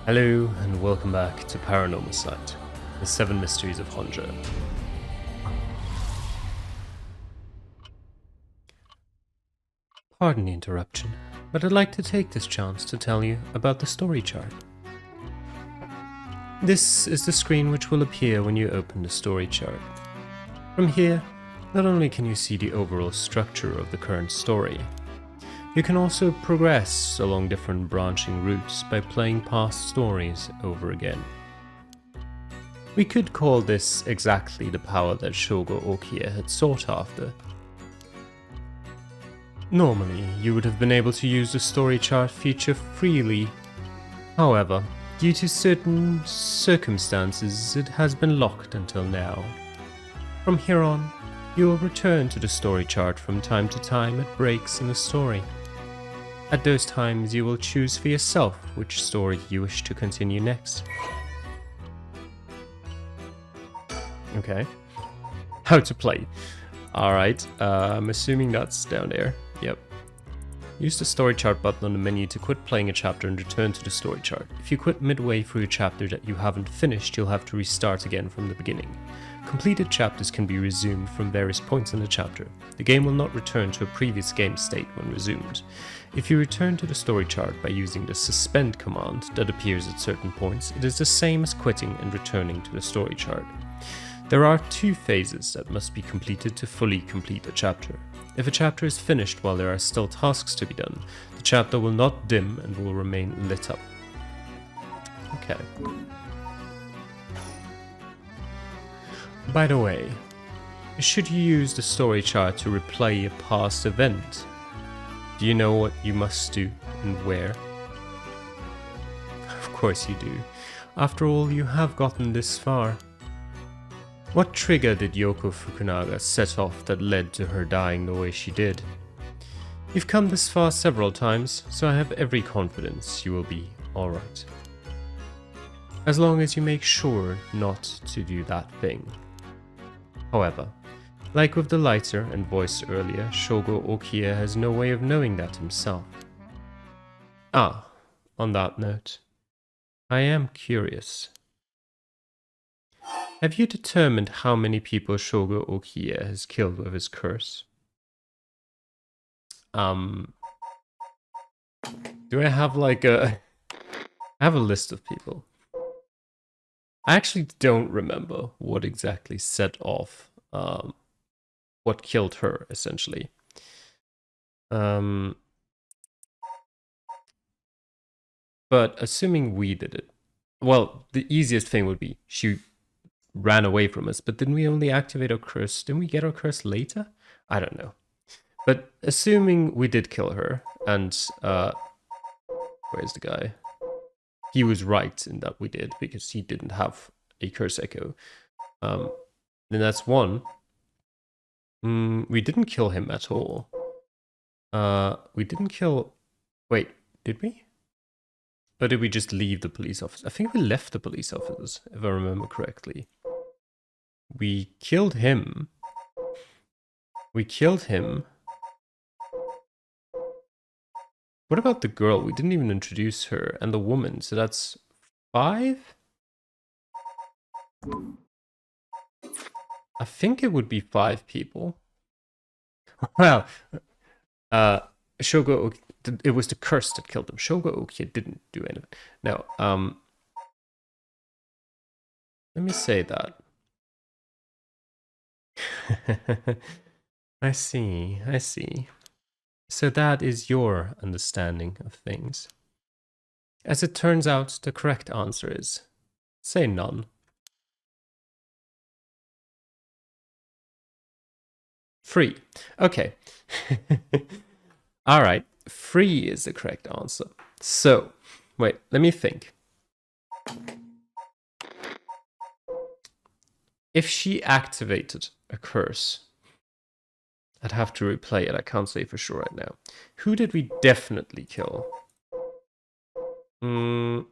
Hello and welcome back to Paranormasight, the 7 Mysteries of Honjo. Pardon the interruption, but I'd like to take this chance to tell you about the story chart. This is the screen which will appear when you open the story chart. From here, not only can you see the overall structure of the current story, you can also progress along different branching routes by playing past stories over again. We could call this exactly the power that Shogo Okiya had sought after. Normally, you would have been able to use the story chart feature freely. However, due to certain circumstances, it has been locked until now. From here on, you will return to the story chart from time to time at breaks in the story. At those times, you will choose for yourself which story you wish to continue next. Okay. How to play. Alright, I'm assuming that's down there. Yep. Use the story chart button on the menu to quit playing a chapter and return to the story chart. If you quit midway through a chapter that you haven't finished, you'll have to restart again from the beginning. Completed chapters can be resumed from various points in the chapter. The game will not return to a previous game state when resumed. If you return to the story chart by using the suspend command that appears at certain points, it is the same as quitting and returning to the story chart. There are 2 phases that must be completed to fully complete a chapter. If a chapter is finished while there are still tasks to be done, the chapter will not dim and will remain lit up. Okay. By the way, should you use the story chart to replay a past event, do you know what you must do and where? Of course you do. After all, you have gotten this far. What trigger did Yoko Fukunaga set off that led to her dying the way she did? You've come this far several times, so I have every confidence you will be alright. As long as you make sure not to do that thing. However, like with the lighter and voice earlier, Shogo Okiya has no way of knowing that himself. Ah, on that note, I am curious. Have you determined how many people Shogo Okiya has killed with his curse? Do I have like a... I have a list of people. I actually don't remember what exactly set off what killed her, essentially. But assuming we did it, well, the easiest thing would be she ran away from us, but didn't we only activate our curse? Didn't we get our curse later? I don't know. But assuming we did kill her, and where's the guy? He was right in that we did, because he didn't have a curse echo. Then that's 1. We didn't kill him at all. We didn't kill... Wait, did we? Or did we just leave the police office? I think we left the police officers, if I remember correctly. We killed him. We killed him. What about the girl? We didn't even introduce her. And the woman. So that's 5? I think it would be 5 people. Well, Shogo... It was the curse that killed him. Shogo Okiya didn't do anything. Now, let me say that. I see, I see. So that is your understanding of things. As it turns out, the correct answer is... say none. Free. Okay. Alright. Free is the correct answer. So, wait, let me think. If she activated a curse, I'd have to replay it. I can't say for sure right now. Who did we definitely kill? I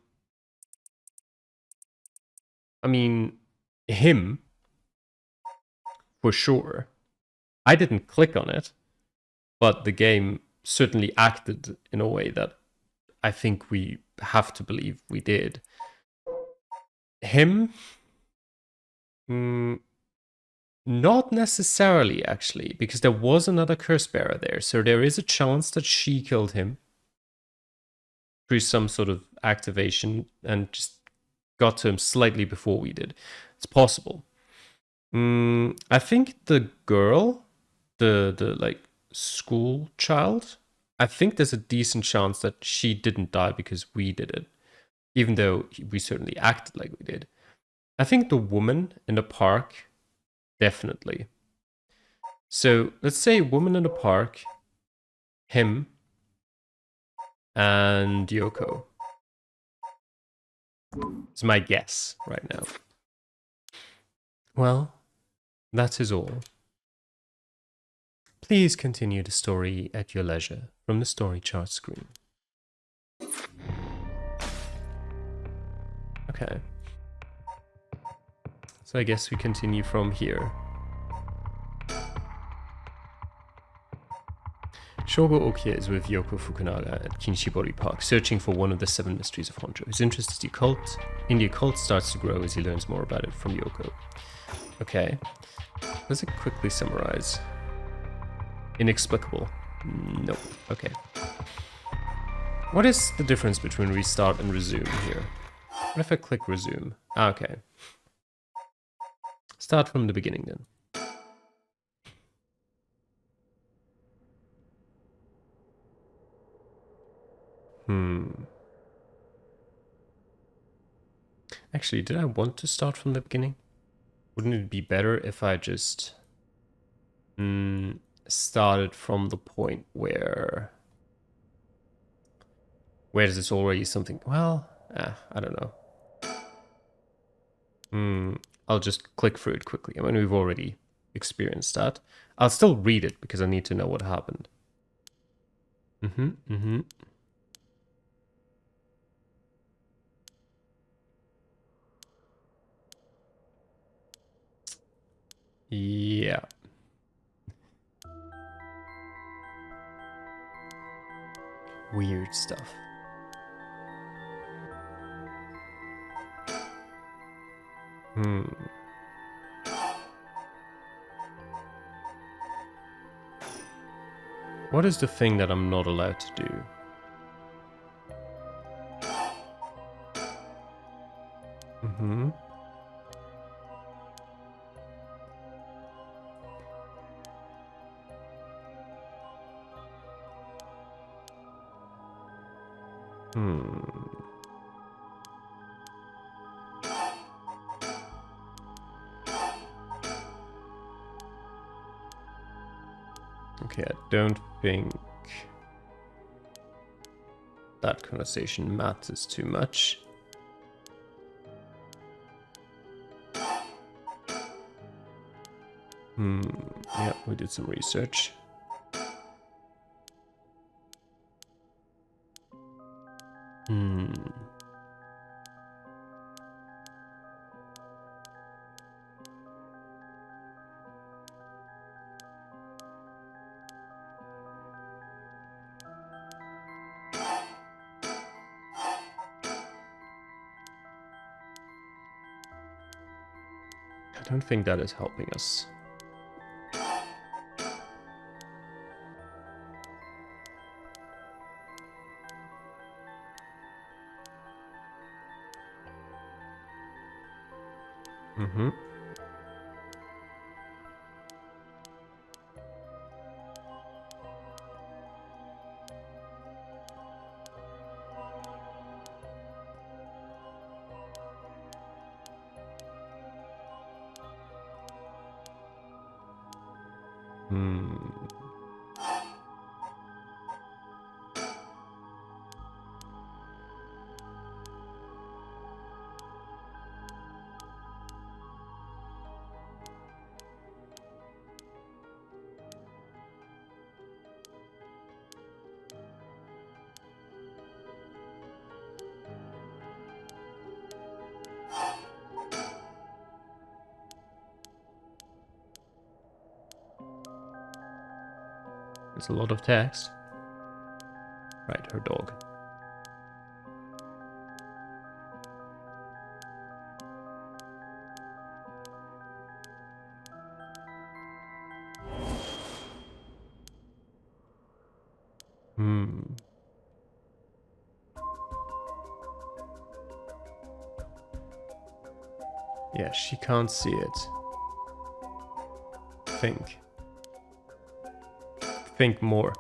mean, him, for sure. I didn't click on it, but the game certainly acted in a way that I think we have to believe we did. Him? Not necessarily, actually, because there was another curse bearer there, so there is a chance that she killed him through some sort of activation and just got to him slightly before we did. It's possible. I think the girl, the like school child, I think there's a decent chance that she didn't die because we did it, even though we certainly acted like we did. I think the woman in the park, definitely. So let's say woman in the park, him, and Yoko. Is my guess right now. Well, that is all. Please continue the story at your leisure from the story chart screen. Okay. So I guess we continue from here. Shogo Okia is with Yoko Fukunaga at Kinshibori Park, searching for one of the 7 mysteries of Honjo. His interest in the occult starts to grow as he learns more about it from Yoko. Okay. Let's quickly summarize. Inexplicable. Nope. Okay. What is the difference between restart and resume here? What if I click resume? Okay. Start from the beginning then. Actually, did I want to start from the beginning? Wouldn't it be better if I just started from the point where is this already something? Well, I don't know. I'll just click through it quickly. I mean, we've already experienced that. I'll still read it because I need to know what happened. Yeah. Weird stuff. What is the thing that I'm not allowed to do? Okay, I don't think that conversation matters too much. Yeah, we did some research. I don't think that is helping us. There's a lot of text. Right, her dog. Yeah, she can't see it. Think. Think more.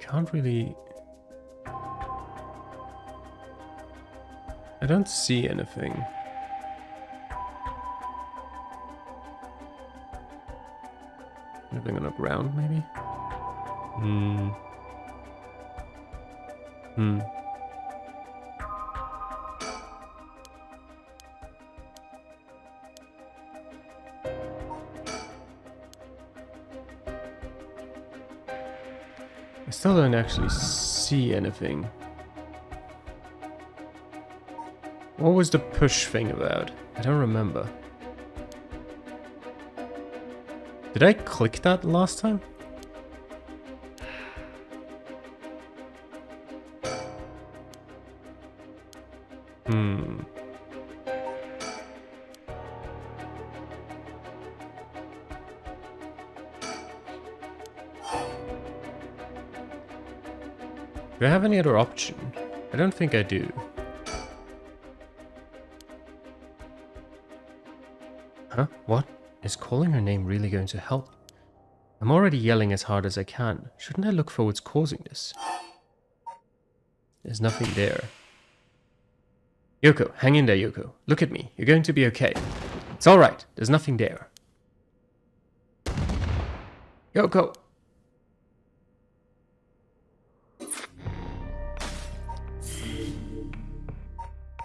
Can't really... I don't see anything. Anything on the ground, maybe? I still don't actually see anything. What was the push thing about? I don't remember. Did I click that last time? Do I have any other option? I don't think I do. Huh? What? Is calling her name really going to help? I'm already yelling as hard as I can. Shouldn't I look for what's causing this? There's nothing there. Yoko, hang in there, Yoko. Look at me. You're going to be okay. It's alright. There's nothing there. Yoko!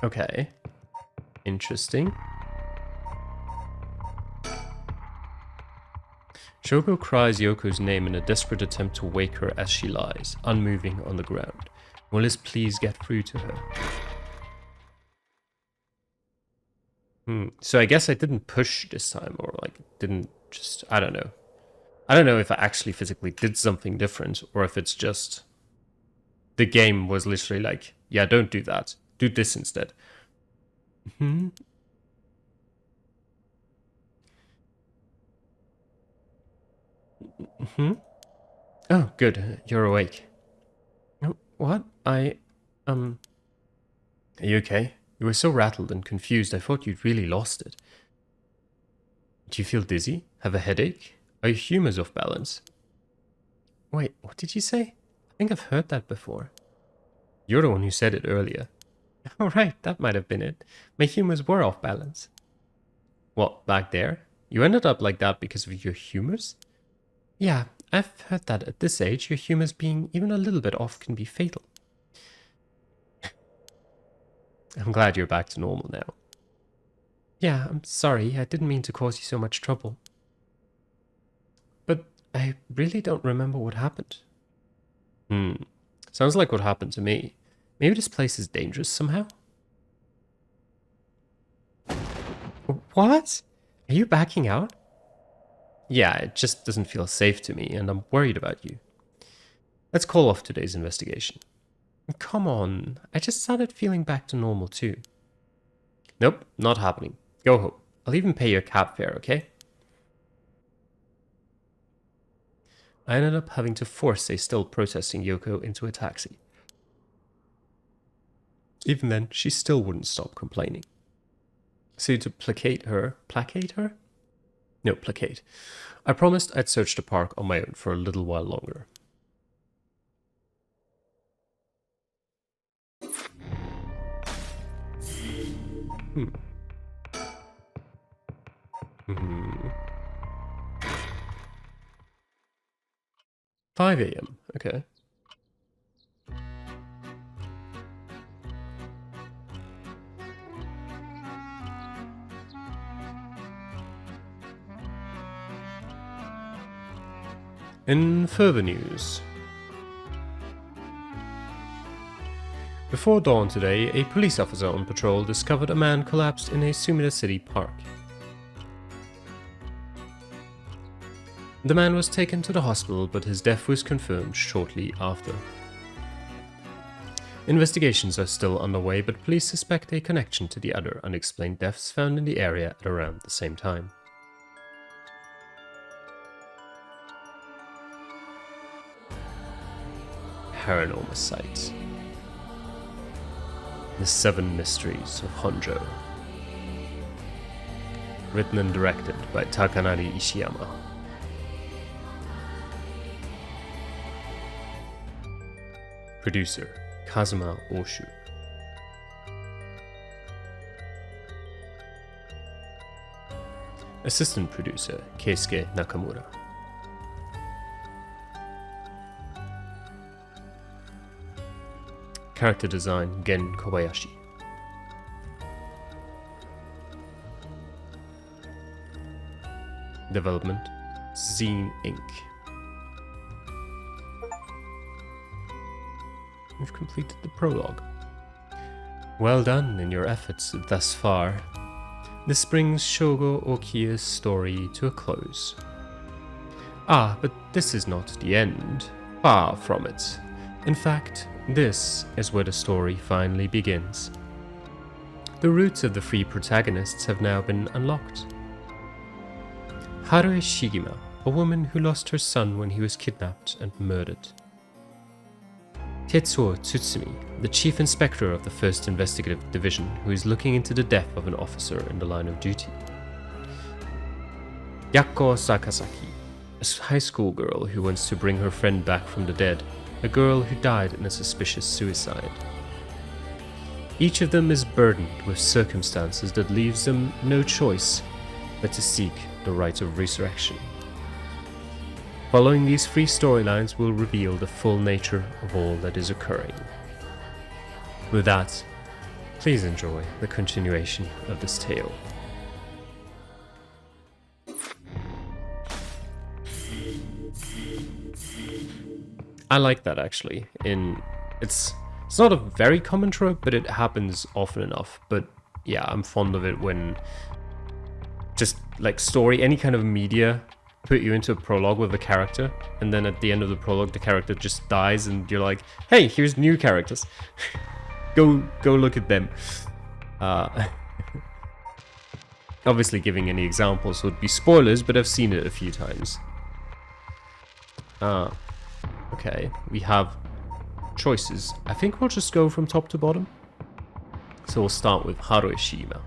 Okay. Interesting. Shoko cries Yoko's name in a desperate attempt to wake her as she lies, unmoving on the ground. Will this please get through to her? So I guess I didn't push this time, or like didn't just, I don't know. I don't know if I actually physically did something different, or if it's just the game was literally like, yeah, don't do that. Do this instead. Oh, good. You're awake. Oh, what? Are you okay? You were so rattled and confused, I thought you'd really lost it. Do you feel dizzy? Have a headache? Are your humors off balance? Wait, what did you say? I think I've heard that before. You're the one who said it earlier. Oh, right, that might have been it. My humors were off balance. What, back there? You ended up like that because of your humors? Yeah, I've heard that at this age, your humors being even a little bit off can be fatal. I'm glad you're back to normal now. Yeah, I'm sorry, I didn't mean to cause you so much trouble. But I really don't remember what happened. Sounds like what happened to me. Maybe this place is dangerous somehow? What? Are you backing out? Yeah, it just doesn't feel safe to me, and I'm worried about you. Let's call off today's investigation. Come on, I just started feeling back to normal too. Nope, not happening. Go home. I'll even pay your cab fare, okay? I ended up having to force a still protesting Yoko into a taxi. Even then, she still wouldn't stop complaining. So to placate her... Placate her? No, placate. I promised I'd search the park on my own for a little while longer. Hmm. 5 a.m. Okay. In further news, before dawn today, a police officer on patrol discovered a man collapsed in a Sumida City park. The man was taken to the hospital, but his death was confirmed shortly after. Investigations are still underway, but police suspect a connection to the other unexplained deaths found in the area at around the same time. Paranormasight. The Seven Mysteries of Honjo. Written and directed by Takanari Ishiyama. Producer Kazuma Oshu. Assistant producer Keisuke Nakamura. Character design Gen Kobayashi. Development Zine Inc. We've completed the prologue. Well done in your efforts thus far. This brings Shogo Okiya's story to a close. Ah, but this is not the end. Far from it. In fact, this is where the story finally begins. The roots of the three protagonists have now been unlocked. Harue Shigima, a woman who lost her son when he was kidnapped and murdered. Tetsuo Tsutsumi, the chief inspector of the 1st Investigative Division, who is looking into the death of an officer in the line of duty. Yakko Sakazaki, a high school girl who wants to bring her friend back from the dead, a girl who died in a suspicious suicide. Each of them is burdened with circumstances that leaves them no choice but to seek the right of resurrection. Following these three storylines will reveal the full nature of all that is occurring. With that, please enjoy the continuation of this tale. I like that actually. It's not a very common trope, but it happens often enough. But yeah, I'm fond of it when just like story, any kind of media, put you into a prologue with a character, and then at the end of the prologue the character just dies and you're like, hey, here's new characters. go look at them. Obviously giving any examples would be spoilers, but I've seen it a few times. Okay, we have choices. I think we'll just go from top to bottom. So we'll start with Harue Shigima.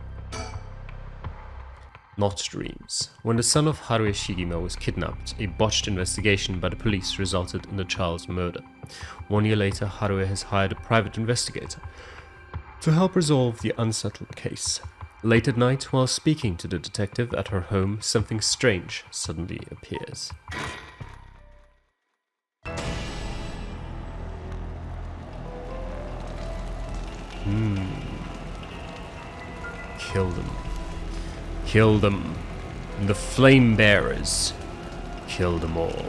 Not dreams. When the son of Harue Shigima was kidnapped, a botched investigation by the police resulted in the child's murder. 1 year later, Harue has hired a private investigator to help resolve the unsettled case. Late at night, while speaking to the detective at her home, something strange suddenly appears. Kill them. Kill them. The flame bearers. Kill them all.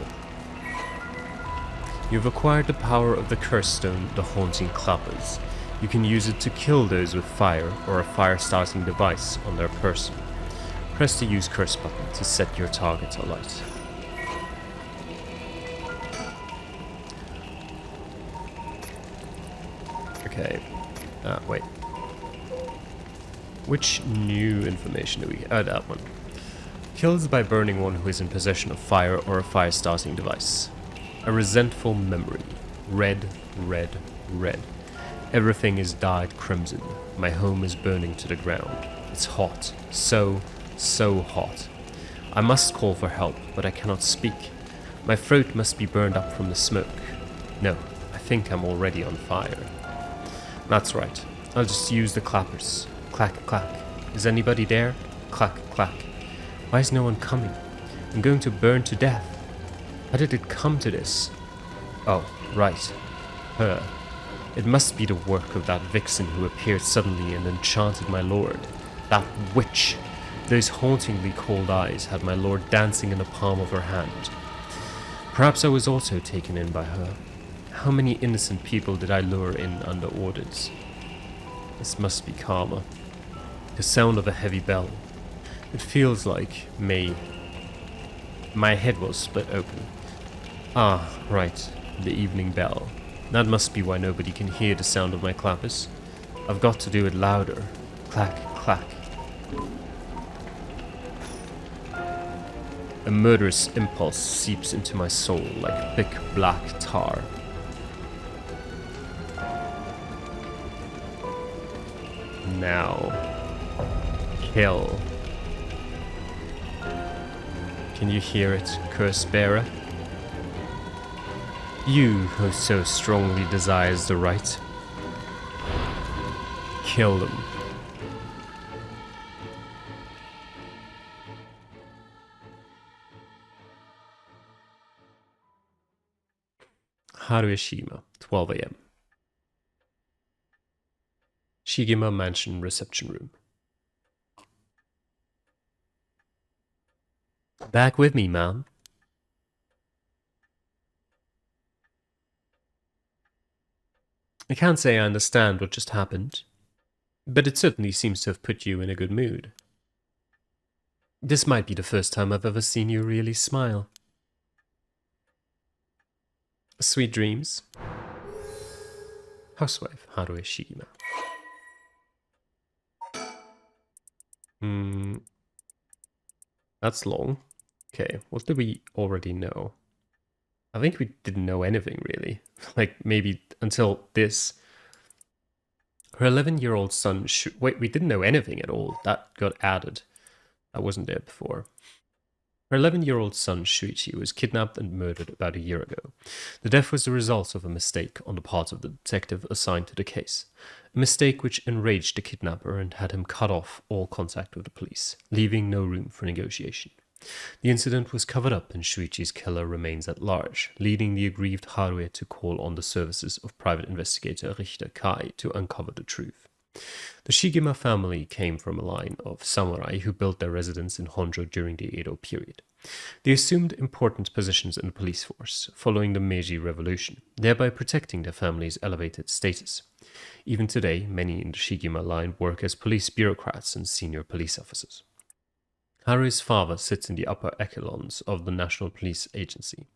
You've acquired the power of the curse stone, the haunting clappers. You can use it to kill those with fire or a fire starting device on their person. Press the use curse button to set your target alight. Okay. Wait. Which new information do we... that one. Kills by burning one who is in possession of fire or a fire-starting device. A resentful memory. Red, red, red. Everything is dyed crimson. My home is burning to the ground. It's hot. So hot. I must call for help, but I cannot speak. My throat must be burned up from the smoke. No, I think I'm already on fire. That's right. I'll just use the clappers. Clack, clack. Is anybody there? Clack, clack. Why is no one coming? I'm going to burn to death. How did it come to this? Oh, right. Her. It must be the work of that vixen who appeared suddenly and enchanted my lord. That witch. Those hauntingly cold eyes had my lord dancing in the palm of her hand. Perhaps I was also taken in by her. How many innocent people did I lure in under orders? This must be karma. The sound of a heavy bell. It feels like my head was split open. Ah, right, the evening bell. That must be why nobody can hear the sound of my clappers. I've got to do it louder. Clack, clack. A murderous impulse seeps into my soul like thick black tar. Now. Kill. Can you hear it, curse bearer? You who so strongly desires the right. Kill them. Harueshima, 12 a.m. Shigema Mansion reception room. Back with me, ma'am. I can't say I understand what just happened, but it certainly seems to have put you in a good mood. This might be the first time I've ever seen you really smile. Sweet dreams. Housewife Harue Shigema. That's long. Okay, what did we already know? I think we didn't know anything really. Like maybe until this. Her 11-year-old son. Wait, we didn't know anything at all. That got added. That wasn't there before. Her 11-year-old son Shuichi was kidnapped and murdered about a year ago. The death was the result of a mistake on the part of the detective assigned to the case. A mistake which enraged the kidnapper and had him cut off all contact with the police, leaving no room for negotiation. The incident was covered up and Shuichi's killer remains at large, leading the aggrieved Harue to call on the services of private investigator Richter Kai to uncover the truth. The Shigema family came from a line of samurai who built their residence in Honjo during the Edo period. They assumed important positions in the police force following the Meiji Revolution, thereby protecting their family's elevated status. Even today, many in the Shigema line work as police bureaucrats and senior police officers. Harue's father sits in the upper echelons of the National Police Agency,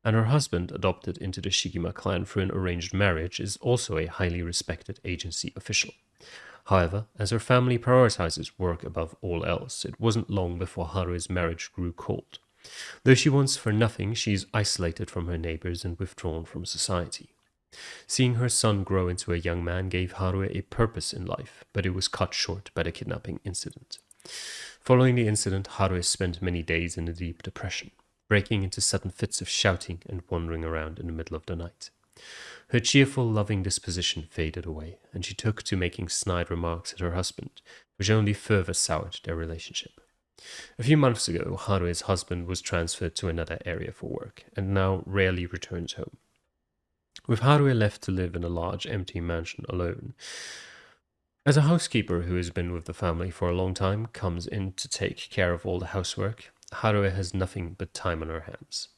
and her husband, adopted into the Shigema clan through an arranged marriage, is also a highly respected agency official. However, as her family prioritizes work above all else, it wasn't long before Harue's marriage grew cold. Though she wants for nothing, she is isolated from her neighbors and withdrawn from society. Seeing her son grow into a young man gave Haru a purpose in life, but it was cut short by the kidnapping incident. Following the incident, Haru spent many days in a deep depression, breaking into sudden fits of shouting and wandering around in the middle of the night. Her cheerful, loving disposition faded away, and she took to making snide remarks at her husband, which only further soured their relationship. A few months ago, Harue's husband was transferred to another area for work, and now rarely returns home. With Haru left to live in a large, empty mansion alone, as a housekeeper who has been with the family for a long time comes in to take care of all the housework, Haru has nothing but time on her hands.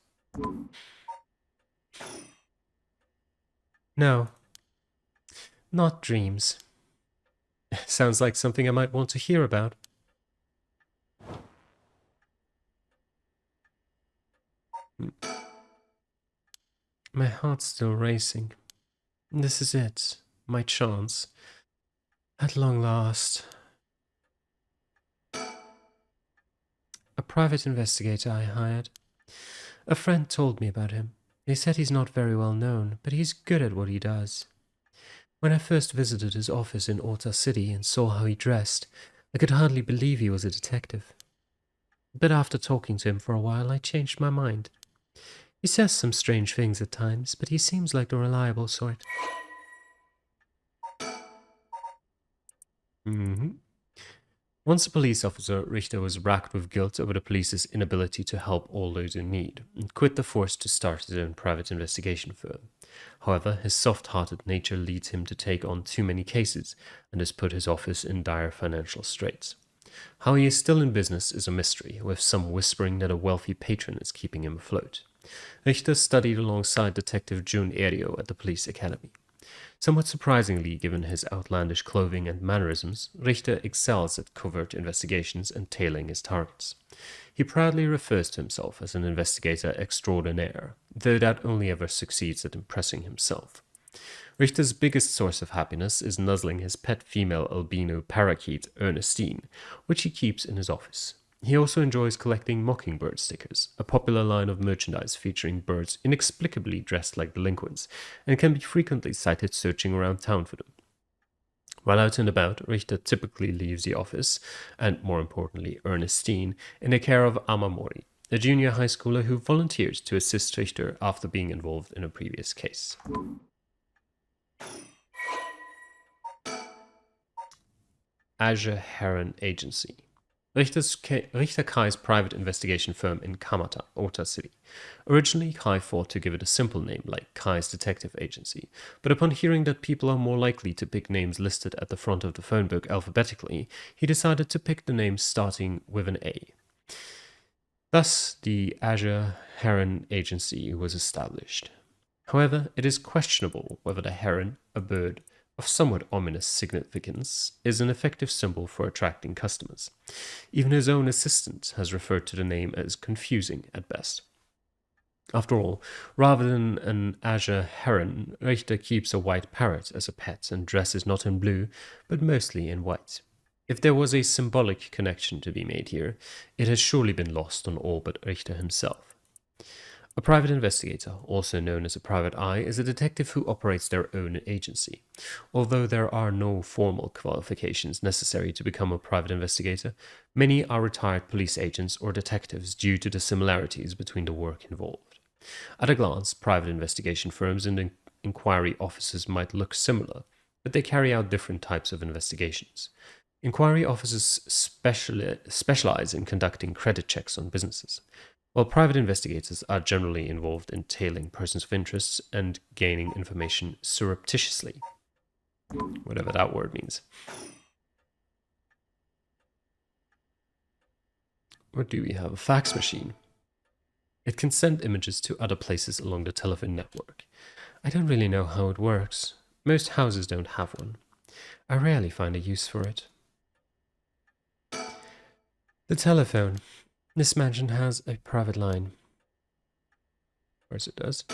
No, not dreams. Sounds like something I might want to hear about. My heart's still racing. This is it, my chance. At long last. A private investigator I hired. A friend told me about him. They said he's not very well known, but he's good at what he does. When I first visited his office in Ota City and saw how he dressed, I could hardly believe he was a detective. But after talking to him for a while, I changed my mind. He says some strange things at times, but he seems like the reliable sort. Once a police officer, Richter was racked with guilt over the police's inability to help all those in need, and quit the force to start his own private investigation firm. However, his soft-hearted nature leads him to take on too many cases, and has put his office in dire financial straits. How he is still in business is a mystery, with some whispering that a wealthy patron is keeping him afloat. Richter studied alongside Detective Jun Erio at the police academy. Somewhat surprisingly, given his outlandish clothing and mannerisms, Richter excels at covert investigations and tailing his targets. He proudly refers to himself as an investigator extraordinaire, though that only ever succeeds at impressing himself. Richter's biggest source of happiness is nuzzling his pet female albino parakeet, Ernestine, which he keeps in his office. He also enjoys collecting mockingbird stickers, a popular line of merchandise featuring birds inexplicably dressed like delinquents, and can be frequently sighted searching around town for them. While out and about, Richter typically leaves the office, and more importantly, Ernestine, in the care of Amamori, a junior high schooler who volunteers to assist Richter after being involved in a previous case. Azure Heron Agency. Richter Kai's private investigation firm in Kamata, Ota City. Originally, Kai fought to give it a simple name like Kai's Detective Agency, but upon hearing that people are more likely to pick names listed at the front of the phone book alphabetically, he decided to pick the name starting with an A. Thus, the Azure Heron Agency was established. However, it is questionable whether the heron, a bird of somewhat ominous significance, is an effective symbol for attracting customers. Even his own assistant has referred to the name as confusing at best. After all, rather than an azure heron, Richter keeps a white parrot as a pet and dresses not in blue, but mostly in white. If there was a symbolic connection to be made here, it has surely been lost on all but Richter himself. A private investigator, also known as a private eye, is a detective who operates their own agency. Although there are no formal qualifications necessary to become a private investigator, many are retired police agents or detectives due to the similarities between the work involved. At a glance, private investigation firms and inquiry offices might look similar, but they carry out different types of investigations. Inquiry offices specialize in conducting credit checks on businesses, while private investigators are generally involved in tailing persons of interest and gaining information surreptitiously, whatever that word means. What do we have? A fax machine. It can send images to other places along the telephone network. I don't really know how it works. Most houses don't have one. I rarely find a use for it. The telephone. This mansion has a private line. Of course it does.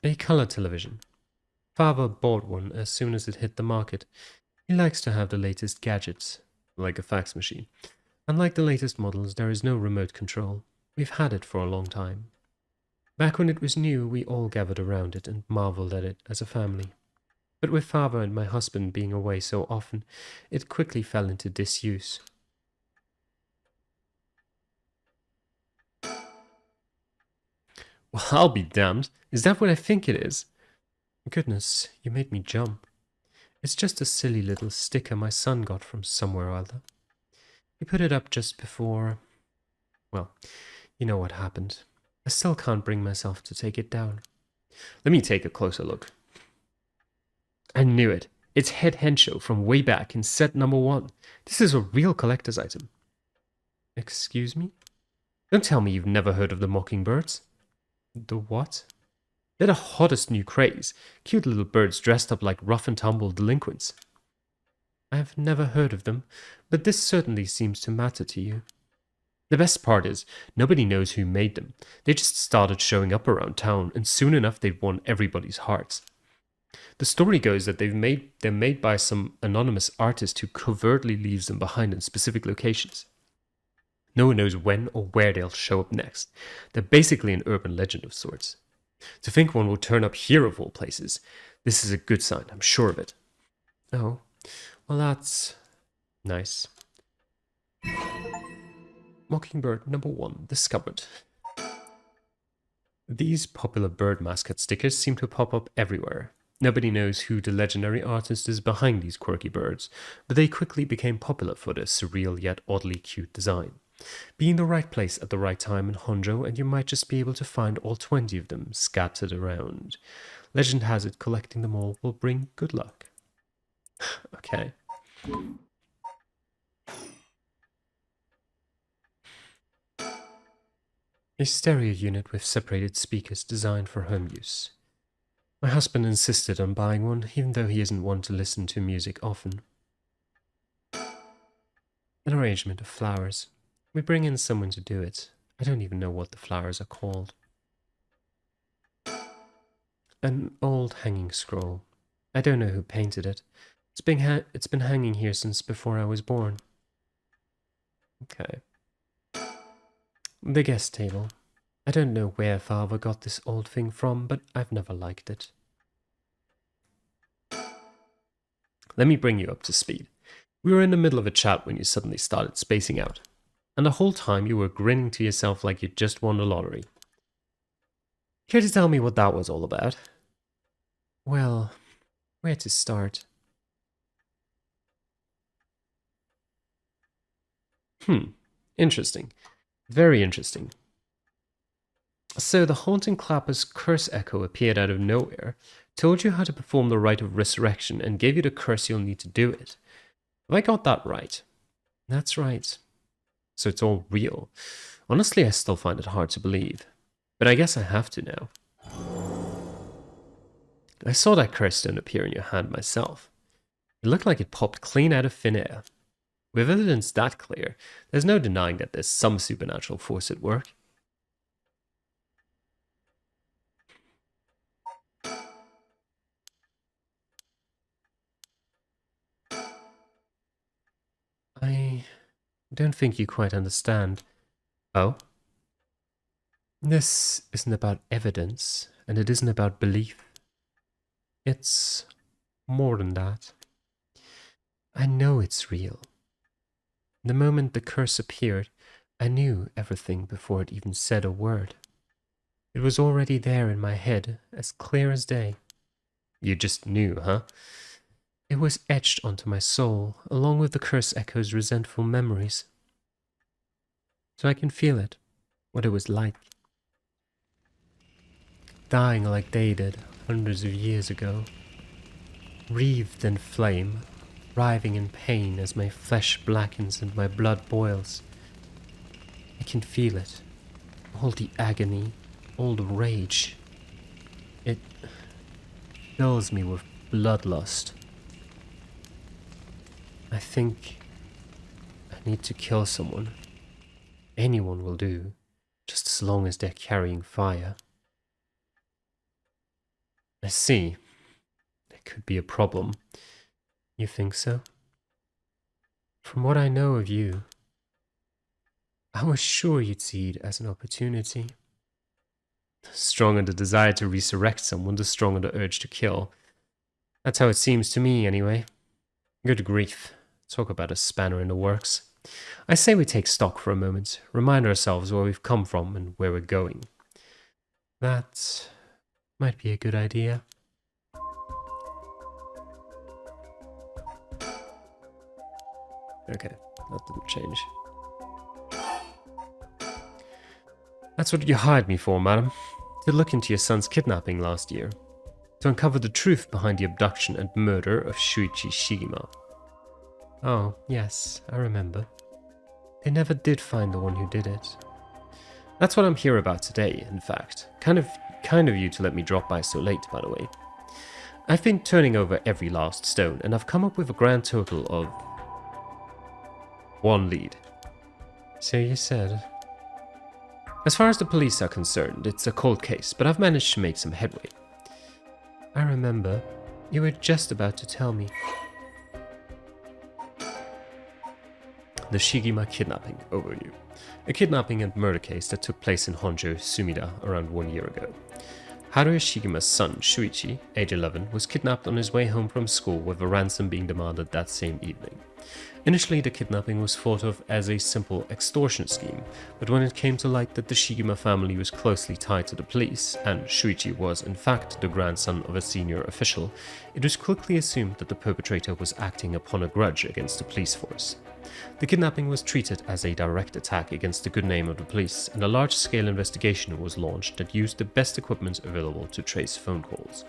A color television. Father bought one as soon as it hit the market. He likes to have the latest gadgets, like a fax machine. Unlike the latest models, there is no remote control. We've had it for a long time. Back when it was new, we all gathered around it and marveled at it as a family. But with Father and my husband being away so often, it quickly fell into disuse. Well, I'll be damned. Is that what I think it is? Goodness, you made me jump. It's just a silly little sticker my son got from somewhere or other. He put it up just before... Well, you know what happened. I still can't bring myself to take it down. Let me take a closer look. I knew it. It's Head Honjo from way back in set number 1. This is a real collector's item. Excuse me? Don't tell me you've never heard of the Mockingbirds. The what? They're the hottest new craze. Cute little birds dressed up like rough and tumble delinquents. I've never heard of them, but this certainly seems to matter to you. The best part is, nobody knows who made them. They just started showing up around town, and soon enough they've won everybody's hearts. The story goes that they're made by some anonymous artist who covertly leaves them behind in specific locations. No one knows when or where they'll show up next. They're basically an urban legend of sorts. To think one will turn up here of all places, this is a good sign, I'm sure of it. Oh, well that's nice. Mockingbird number 1 discovered. These popular bird mascot stickers seem to pop up everywhere. Nobody knows who the legendary artist is behind these quirky birds, but they quickly became popular for their surreal yet oddly cute design. Be in the right place at the right time in Honjo, and you might just be able to find all 20 of them scattered around. Legend has it collecting them all will bring good luck. Okay. A stereo unit with separated speakers designed for home use. My husband insisted on buying one, even though he isn't one to listen to music often. An arrangement of flowers. We bring in someone to do it. I don't even know what the flowers are called. An old hanging scroll. I don't know who painted it. It's been hanging here since before I was born. Okay. The guest table. I don't know where Father got this old thing from, but I've never liked it. let me bring you up to speed. We were in the middle of a chat when you suddenly started spacing out. And the whole time you were grinning to yourself like you'd just won the lottery. Care to tell me what that was all about? Well, where to start? Interesting. Very interesting. So the haunting clapper's curse echo appeared out of nowhere, told you how to perform the rite of resurrection, and gave you the curse you'll need to do it. Have I got that right? That's right. So it's all real. Honestly, I still find it hard to believe. But I guess I have to now. I saw that curse stone appear in your hand myself. It looked like it popped clean out of thin air. With evidence that clear, there's no denying that there's some supernatural force at work. I don't think you quite understand. Oh? This isn't about evidence, and it isn't about belief. It's more than that. I know it's real. The moment the curse appeared, I knew everything before it even said a word. It was already there in my head, as clear as day. You just knew, huh? It was etched onto my soul, along with the curse echo's resentful memories. So I can feel it, what it was like. Dying like they did hundreds of years ago. Wreathed in flame, writhing in pain as my flesh blackens and my blood boils. I can feel it. All the agony, all the rage. It fills me with bloodlust. I think I need to kill someone. Anyone will do, just as long as they're carrying fire. I see. There could be a problem. You think so? From what I know of you, I was sure you'd see it as an opportunity. The stronger the desire to resurrect someone, the stronger the urge to kill. That's how it seems to me, anyway. Good grief. Talk about a spanner in the works. I say we take stock for a moment, remind ourselves where we've come from and where we're going. That might be a good idea. Okay, that didn't change. That's what you hired me for, madam. To look into your son's kidnapping last year. To uncover the truth behind the abduction and murder of Shuichi Shigima. Oh, yes, I remember. They never did find the one who did it. That's what I'm here about today, in fact. Kind of you to let me drop by so late, by the way. I've been turning over every last stone, and I've come up with a grand total of 1 lead. So you said. As far as the police are concerned, it's a cold case, but I've managed to make some headway. I remember. You were just about to tell me. The Shigima kidnapping overview. A kidnapping and murder case that took place in Honjo, Sumida, around 1 year ago. Haruya Shigima's son, Shuichi, age 11, was kidnapped on his way home from school with a ransom being demanded that same evening. Initially, the kidnapping was thought of as a simple extortion scheme, but when it came to light that the Shigima family was closely tied to the police, and Shuichi was in fact the grandson of a senior official, it was quickly assumed that the perpetrator was acting upon a grudge against the police force. The kidnapping was treated as a direct attack against the good name of the police, and a large-scale investigation was launched that used the best equipment available to trace phone calls.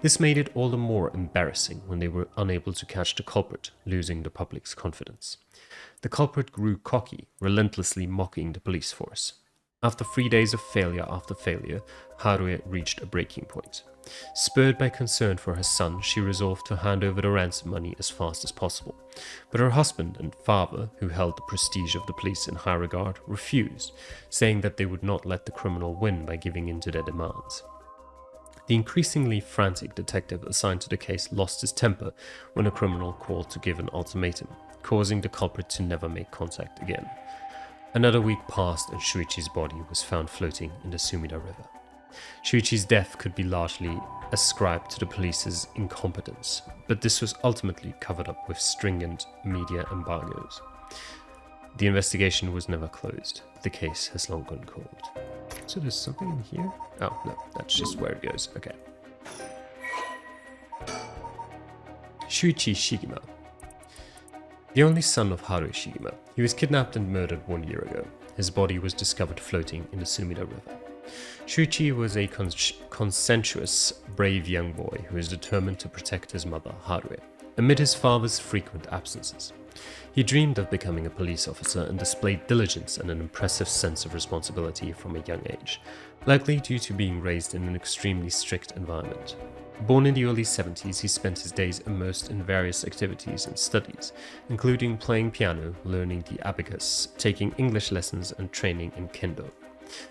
This made it all the more embarrassing when they were unable to catch the culprit, losing the public's confidence. The culprit grew cocky, relentlessly mocking the police force. After 3 days of failure after failure, Haruya reached a breaking point. Spurred by concern for her son, she resolved to hand over the ransom money as fast as possible. But her husband and father, who held the prestige of the police in high regard, refused, saying that they would not let the criminal win by giving in to their demands. The increasingly frantic detective assigned to the case lost his temper when the criminal called to give an ultimatum, causing the culprit to never make contact again. Another week passed and Shuichi's body was found floating in the Sumida River. Shuichi's death could be largely ascribed to the police's incompetence, but this was ultimately covered up with stringent media embargoes. The investigation was never closed. The case has long gone cold. So there's something in here? Oh, no, that's just where it goes. Okay. Shuichi Shigema. The only son of Haru Shigema. He was kidnapped and murdered 1 year ago. His body was discovered floating in the Sumida River. Shuichi was a conscientious, brave young boy who was determined to protect his mother, Haruo, amid his father's frequent absences. He dreamed of becoming a police officer and displayed diligence and an impressive sense of responsibility from a young age, likely due to being raised in an extremely strict environment. Born in the early 70s, he spent his days immersed in various activities and studies, including playing piano, learning the abacus, taking English lessons, and training in kendo.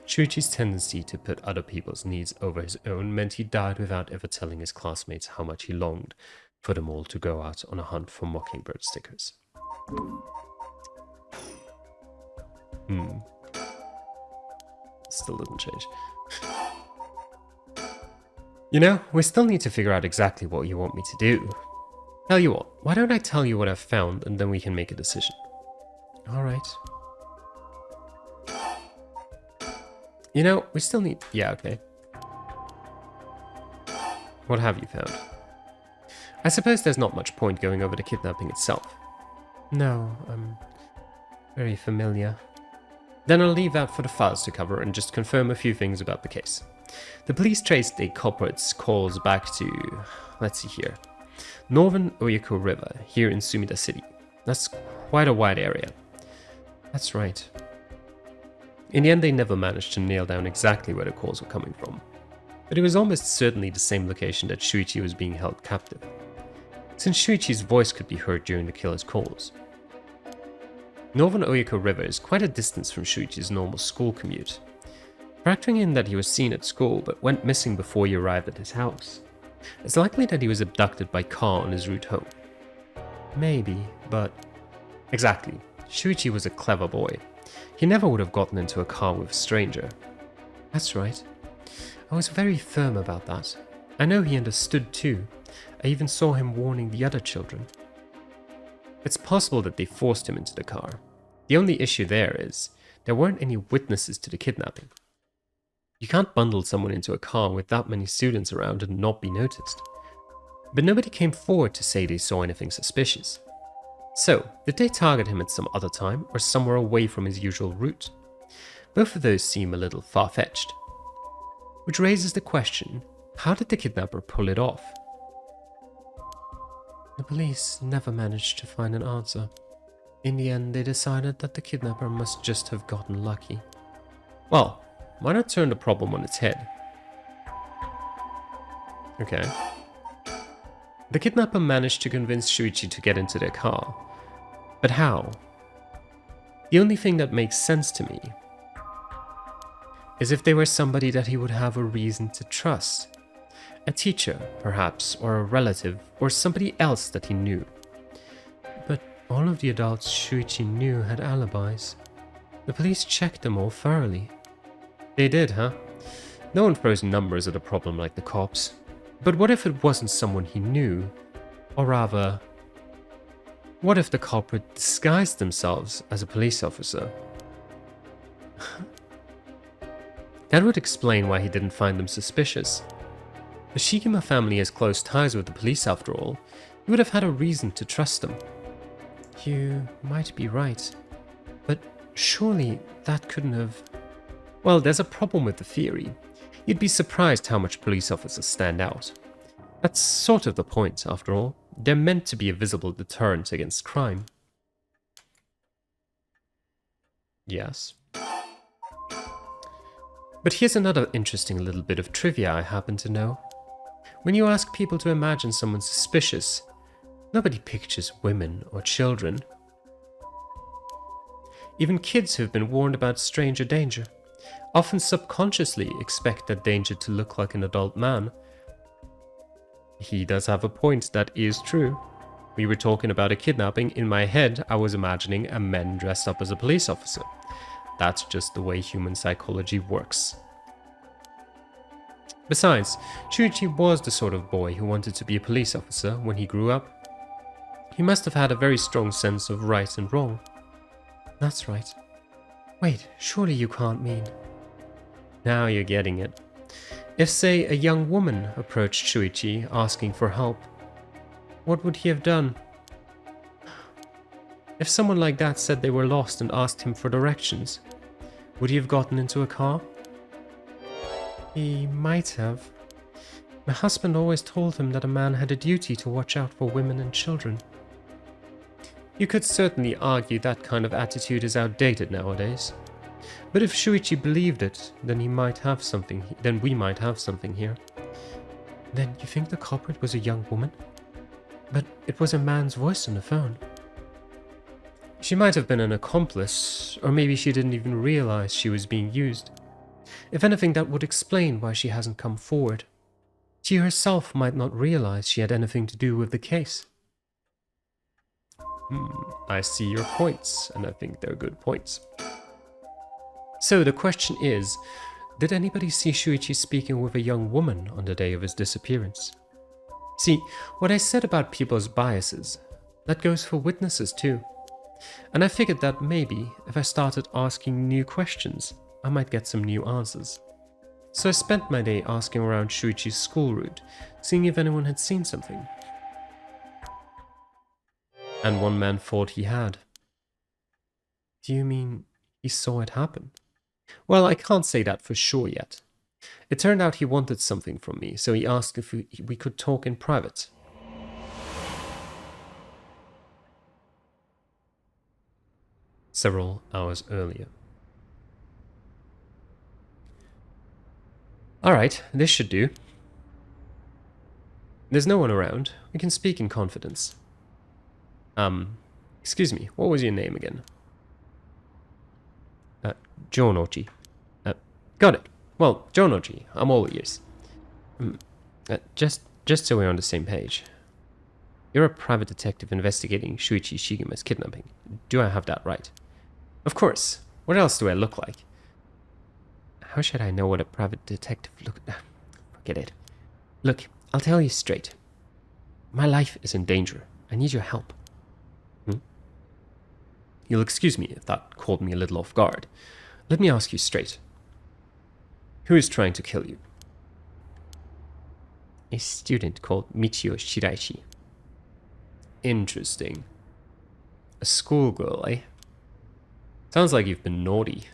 Shuichi's tendency to put other people's needs over his own meant he died without ever telling his classmates how much he longed for them all to go out on a hunt for mockingbird stickers. Still didn't change. You know, we still need to figure out exactly what you want me to do. Tell you what, why don't I tell you what I've found and then we can make a decision? Alright. You know, we still need... Yeah, okay. What have you found? I suppose there's not much point going over the kidnapping itself. No, I'm very familiar. Then I'll leave that for the files to cover and just confirm a few things about the case. The police traced the culprit's calls back to, let's see here, Northern Oyako River, here in Sumida City. That's quite a wide area. That's right. In the end, they never managed to nail down exactly where the calls were coming from, but it was almost certainly the same location that Shuichi was being held captive, since Shuichi's voice could be heard during the killer's calls. Northern Oyako River is quite a distance from Shuichi's normal school commute, factoring in that he was seen at school but went missing before he arrived at his house. It's likely that he was abducted by car on his route home. Maybe, but... Exactly. Shuichi was a clever boy. He never would have gotten into a car with a stranger. That's right. I was very firm about that. I know he understood too. I even saw him warning the other children. It's possible that they forced him into the car. The only issue there is, there weren't any witnesses to the kidnapping. You can't bundle someone into a car with that many students around and not be noticed. But nobody came forward to say they saw anything suspicious. So, did they target him at some other time or somewhere away from his usual route? Both of those seem a little far-fetched. Which raises the question, how did the kidnapper pull it off? The police never managed to find an answer. In the end, they decided that the kidnapper must just have gotten lucky. Well, why not turn the problem on its head? Okay. The kidnapper managed to convince Shuichi to get into their car. But how? The only thing that makes sense to me is if they were somebody that he would have a reason to trust. A teacher, perhaps, or a relative, or somebody else that he knew. But all of the adults Shuichi knew had alibis. The police checked them all thoroughly. They did, huh? No one throws numbers at a problem like the cops. But what if it wasn't someone he knew? Or rather, what if the culprit disguised themselves as a police officer? That would explain why he didn't find them suspicious. The Shigema family has close ties with the police after all. He would have had a reason to trust them. You might be right, but surely that couldn't have... Well, there's a problem with the theory. You'd be surprised how much police officers stand out. That's sort of the point, after all. They're meant to be a visible deterrent against crime. Yes. But here's another interesting little bit of trivia I happen to know. When you ask people to imagine someone suspicious, nobody pictures women or children. Even kids who've been warned about stranger danger often subconsciously expect that danger to look like an adult man. He does have a point, that is true. We were talking about a kidnapping. In my head, I was imagining a man dressed up as a police officer. That's just the way human psychology works. Besides, Shuichi was the sort of boy who wanted to be a police officer when he grew up. He must have had a very strong sense of right and wrong. That's right. Wait, surely you can't mean... Now you're getting it. If, say, a young woman approached Shuichi asking for help, what would he have done? If someone like that said they were lost and asked him for directions, would he have gotten into a car? He might have. My husband always told him that a man had a duty to watch out for women and children. You could certainly argue that kind of attitude is outdated nowadays. But if Shuichi believed it, then we might have something here. Then you think the culprit was a young woman? But it was a man's voice on the phone. She might have been an accomplice, or maybe she didn't even realize she was being used. If anything, that would explain why she hasn't come forward. She herself might not realize she had anything to do with the case. I see your points, and I think they're good points. So the question is, did anybody see Shuichi speaking with a young woman on the day of his disappearance? See, what I said about people's biases, that goes for witnesses too. And I figured that maybe, if I started asking new questions, I might get some new answers. So I spent my day asking around Shuichi's school route, seeing if anyone had seen something. And one man thought he had. Do you mean he saw it happen? Well, I can't say that for sure yet. It turned out he wanted something from me, so he asked if we could talk in private. Several hours earlier. Alright, this should do. There's no one around. We can speak in confidence. Excuse me, what was your name again? Jonoji. Got it. Well, Jonoji, I'm all ears. Just so we're on the same page. You're a private detective investigating Shuichi Shigema's kidnapping. Do I have that right? Of course. What else do I look like? How should I know what a private detective Forget it. Look, I'll tell you straight. My life is in danger. I need your help. You'll excuse me if that caught me a little off guard. Let me ask you straight. Who is trying to kill you? A student called Michio Shiraishi. Interesting. A schoolgirl, eh? Sounds like you've been naughty.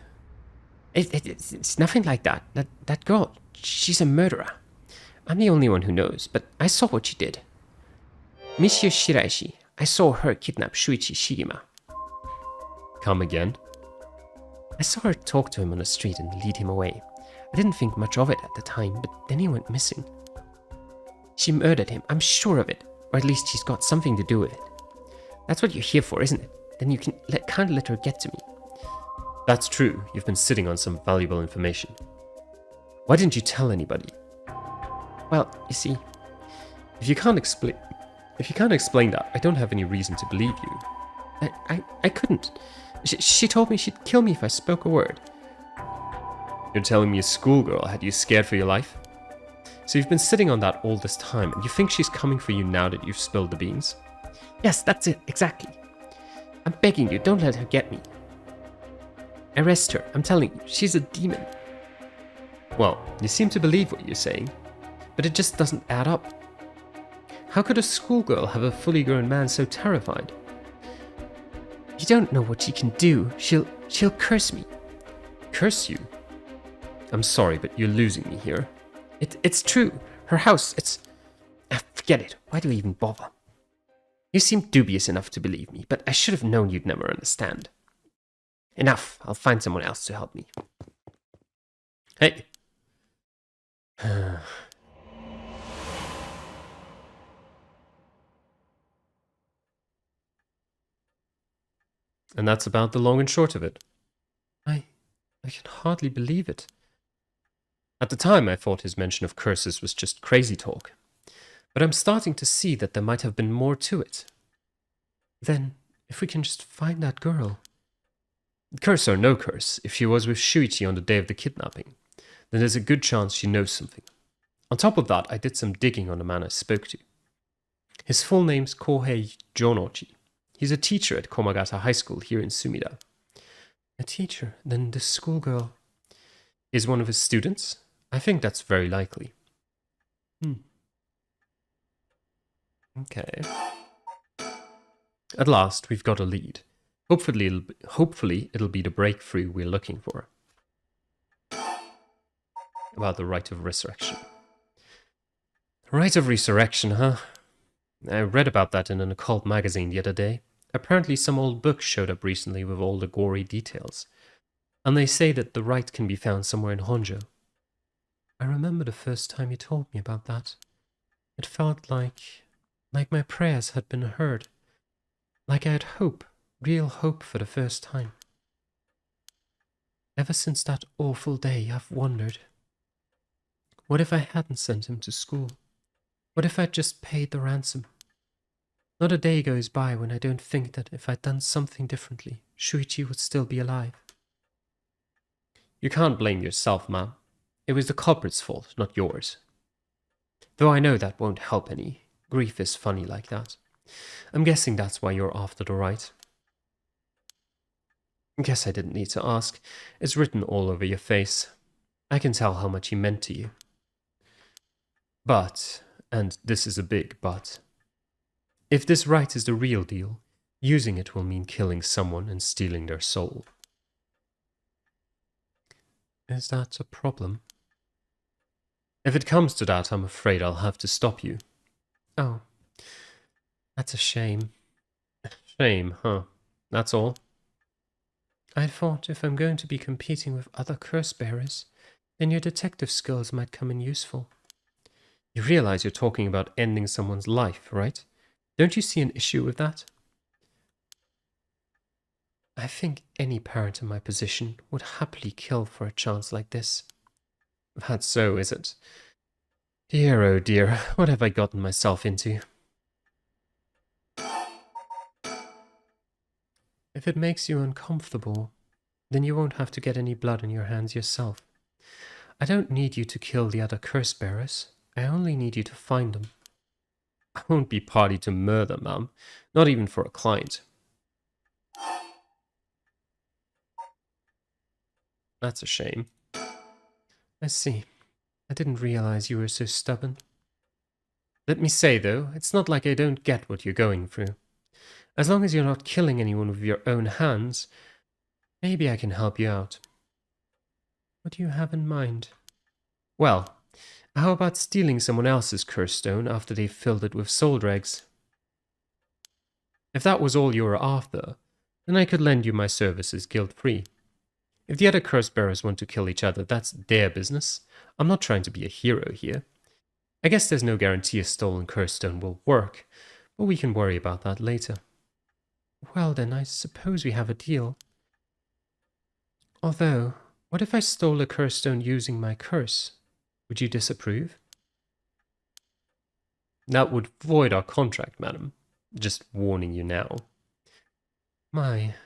It's nothing like that. That girl, she's a murderer. I'm the only one who knows, but I saw what she did. Michio Shiraishi, I saw her kidnap Shuichi Shigema. Come again? I saw her talk to him on the street and lead him away. I didn't think much of it at the time, but then he went missing. She murdered him, I'm sure of it. Or at least she's got something to do with it. That's what you're here for, isn't it? Then you can't let her get to me. That's true. You've been sitting on some valuable information. Why didn't you tell anybody? Well, you see, if you can't explain that, I don't have any reason to believe you. I couldn't. She told me she'd kill me if I spoke a word. You're telling me a schoolgirl had you scared for your life? So you've been sitting on that all this time, and you think she's coming for you now that you've spilled the beans? Yes, that's it, exactly. I'm begging you, don't let her get me. Arrest her, I'm telling you, she's a demon. Well, you seem to believe what you're saying, but it just doesn't add up. How could a schoolgirl have a fully grown man so terrified? You don't know what she can do. She'll curse me. Curse you? I'm sorry, but you're losing me here. It's true. Her house, it's... Forget it. Why do we even bother? You seem dubious enough to believe me, but I should have known you'd never understand. Enough. I'll find someone else to help me. Hey. And that's about the long and short of it. I can hardly believe it. At the time, I thought his mention of curses was just crazy talk. But I'm starting to see that there might have been more to it. Then, if we can just find that girl... Curse or no curse, if she was with Shuichi on the day of the kidnapping, then there's a good chance she knows something. On top of that, I did some digging on the man I spoke to. His full name's Kohei Jonochi. He's a teacher at Komagata High School here in Sumida. A teacher? Then the schoolgirl is one of his students? I think that's very likely. Okay. At last, we've got a lead. Hopefully it'll be the breakthrough we're looking for. About the rite of resurrection. Rite of resurrection, huh? I read about that in an occult magazine the other day. Apparently some old books showed up recently with all the gory details. And they say that the rite can be found somewhere in Honjo. I remember the first time you told me about that. It felt like my prayers had been heard. Like I had hope, real hope for the first time. Ever since that awful day, I've wondered. What if I hadn't sent him to school? What if I'd just paid the ransom? Not a day goes by when I don't think that if I'd done something differently, Shuichi would still be alive. You can't blame yourself, ma'am. It was the culprit's fault, not yours. Though I know that won't help any. Grief is funny like that. I'm guessing that's why you're after the rite. Guess I didn't need to ask. It's written all over your face. I can tell how much he meant to you. But, and this is a big but, if this rite is the real deal, using it will mean killing someone and stealing their soul. Is that a problem? If it comes to that, I'm afraid I'll have to stop you. Oh, that's a shame. Shame, huh? That's all? I thought if I'm going to be competing with other curse bearers, then your detective skills might come in useful. You realize you're talking about ending someone's life, right? Don't you see an issue with that? I think any parent in my position would happily kill for a chance like this. That's so, is it? Dear, oh dear, what have I gotten myself into? If it makes you uncomfortable, then you won't have to get any blood on your hands yourself. I don't need you to kill the other curse bearers. I only need you to find them. I won't be party to murder, ma'am. Not even for a client. That's a shame. I see. I didn't realize you were so stubborn. Let me say, though, it's not like I don't get what you're going through. As long as you're not killing anyone with your own hands, maybe I can help you out. What do you have in mind? Well, how about stealing someone else's curse stone after they've filled it with soul dregs? If that was all you were after, then I could lend you my services guilt-free. If the other curse bearers want to kill each other, that's their business. I'm not trying to be a hero here. I guess there's no guarantee a stolen curse stone will work, but we can worry about that later. Well then, I suppose we have a deal. Although, what if I stole a curse stone using my curse? Would you disapprove? That would void our contract, madam. Just warning you now. My.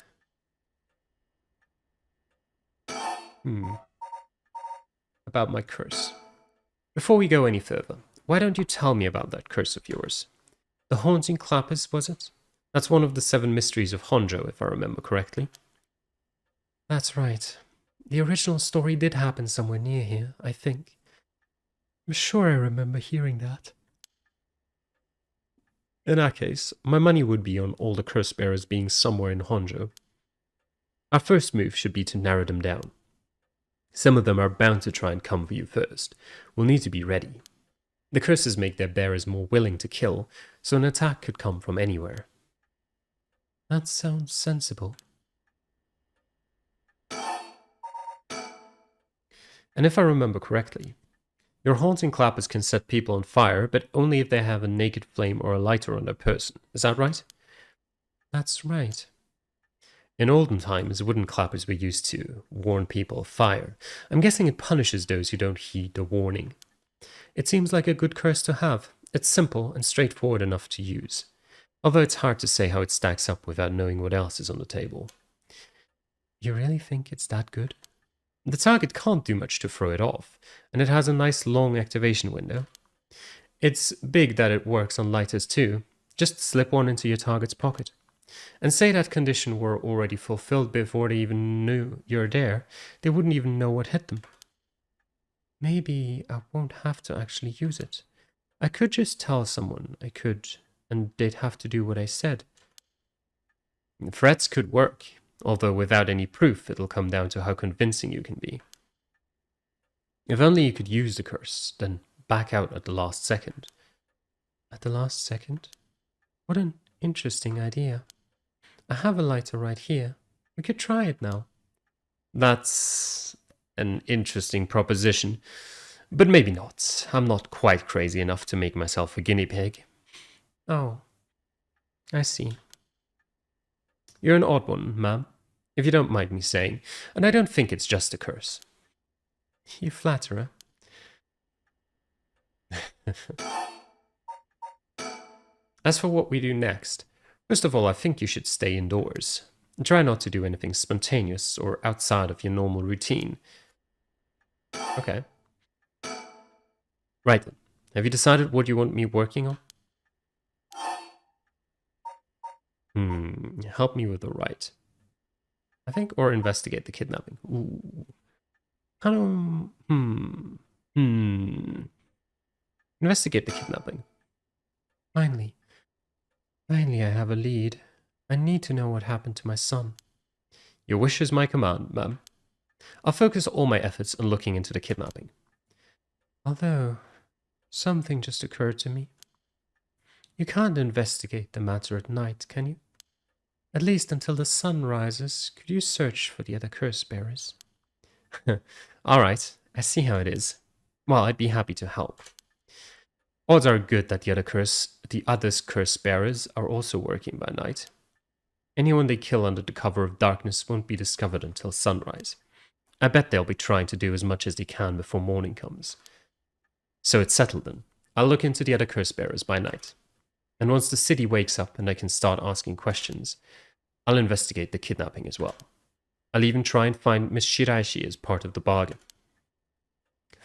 About my curse. Before we go any further, why don't you tell me about that curse of yours? The haunting clappers, was it? That's one of the 7 mysteries of Honjo, if I remember correctly. That's right. The original story did happen somewhere near here, I think. I'm sure I remember hearing that. In that case, my money would be on all the curse bearers being somewhere in Honjo. Our first move should be to narrow them down. Some of them are bound to try and come for you first. We'll need to be ready. The curses make their bearers more willing to kill, so an attack could come from anywhere. That sounds sensible. And if I remember correctly, your haunting clappers can set people on fire, but only if they have a naked flame or a lighter on their person. Is that right? That's right. In olden times, wooden clappers were used to warn people of fire. I'm guessing it punishes those who don't heed the warning. It seems like a good curse to have. It's simple and straightforward enough to use. Although it's hard to say how it stacks up without knowing what else is on the table. You really think it's that good? The target can't do much to throw it off, and it has a nice long activation window. It's big that it works on lighters too. Just slip one into your target's pocket. And say that condition were already fulfilled before they even knew you're there, they wouldn't even know what hit them. Maybe I won't have to actually use it. I could just tell someone I could, and they'd have to do what I said. Threats could work, although without any proof it'll come down to how convincing you can be. If only you could use the curse, then back out at the last second. At the last second? What an interesting idea. I have a lighter right here. We could try it now. That's an interesting proposition. But maybe not. I'm not quite crazy enough to make myself a guinea pig. Oh, I see. You're an odd one, ma'am, if you don't mind me saying, and I don't think it's just a curse. You flatter her. As for what we do next, first of all, I think you should stay indoors. Try not to do anything spontaneous or outside of your normal routine. Okay. Right then. Have you decided what you want me working on? Help me with the right. I think, or investigate the kidnapping. Ooh. Investigate the kidnapping. Finally, I have a lead. I need to know what happened to my son. Your wish is my command, ma'am. I'll focus all my efforts on looking into the kidnapping. Although, something just occurred to me. You can't investigate the matter at night, can you? At least until the sun rises, could you search for the other curse bearers? Alright, I see how it is. Well, I'd be happy to help. Odds are good that the others curse bearers are also working by night. Anyone they kill under the cover of darkness won't be discovered until sunrise. I bet they'll be trying to do as much as they can before morning comes. So it's settled then. I'll look into the other curse bearers by night. And once the city wakes up and I can start asking questions, I'll investigate the kidnapping as well. I'll even try and find Miss Shiraishi as part of the bargain.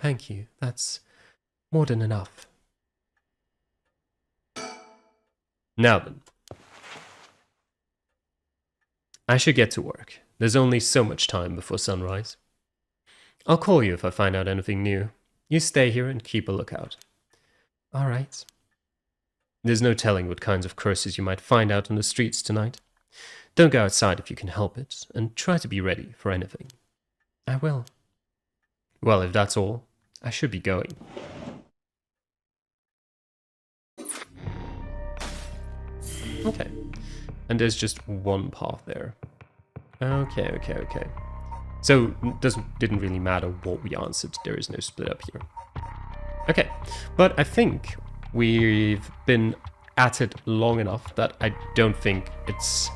Thank you. That's more than enough. Now then. I should get to work. There's only so much time before sunrise. I'll call you if I find out anything new. You stay here and keep a lookout. All right. There's no telling what kinds of curses you might find out on the streets tonight. Don't go outside if you can help it, and try to be ready for anything. I will. Well, if that's all, I should be going. Okay. And there's just one path there. Okay. So, didn't really matter what we answered. There is no split up here. Okay. But I think we've been at it long enough that I don't think it's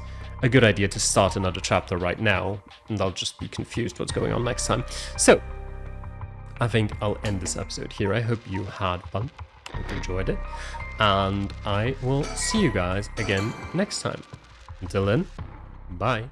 a good idea to start another chapter right now, and I'll just be confused what's going on next time. So, I think I'll end this episode here. I hope you had fun, hope you enjoyed it, and I will see you guys again next time. Until then, bye.